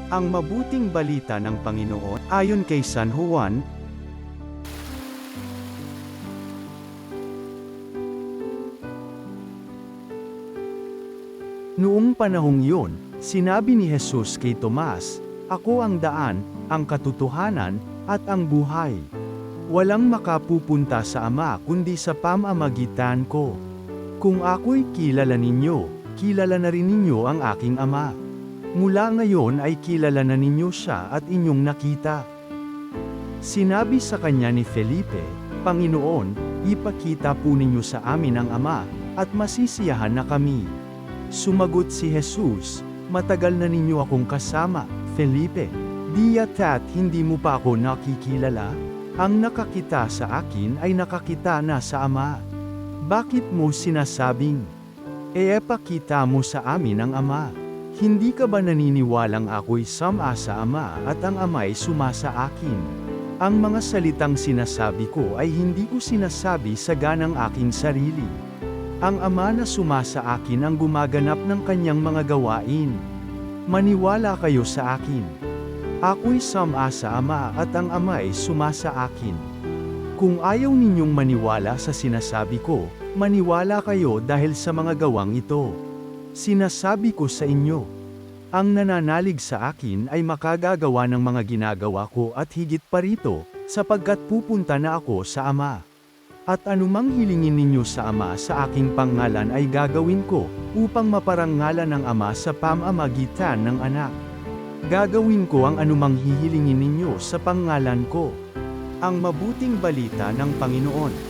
Ang mabuting balita ng Panginoon, ayon kay San Juan. Noong panahong yun, sinabi ni Jesus kay Tomas, "Ako ang daan, ang katotohanan, at ang buhay. Walang makapupunta sa Ama kundi sa pamamagitan ko. Kung ako'y kilala ninyo, kilala na rin ninyo ang aking Ama. Mula ngayon ay kilala na ninyo siya at inyong nakita." Sinabi sa kanya ni Felipe, "Panginoon, ipakita po ninyo sa amin ang Ama, at masisiyahan na kami." Sumagot si Jesus, "Matagal na ninyo akong kasama, Felipe. Di yata't hindi mo pa ako nakikilala? Ang nakakita sa akin ay nakakita na sa Ama. Bakit mo sinasabing, pakita mo sa amin ang Ama? Hindi ka ba naniniwalang ako'y sama sa Ama at ang Ama'y suma sa akin? Ang mga salitang sinasabi ko ay hindi ko sinasabi sa ganang aking sarili. Ang Ama na suma sa akin ang gumaganap ng kanyang mga gawain. Maniwala kayo sa akin. Ako'y sama sa Ama at ang Ama'y suma sa akin. Kung ayaw ninyong maniwala sa sinasabi ko, maniwala kayo dahil sa mga gawang ito. Sinasabi ko sa inyo, ang nananalig sa akin ay makagagawa ng mga ginagawa ko at higit pa rito, sapagkat pupunta na ako sa Ama. At anumang hilingin ninyo sa Ama sa aking pangalan ay gagawin ko, upang maparangalan ng Ama sa pamamagitan ng Anak. Gagawin ko ang anumang hihilingin ninyo sa pangalan ko. Ang mabuting balita ng Panginoon.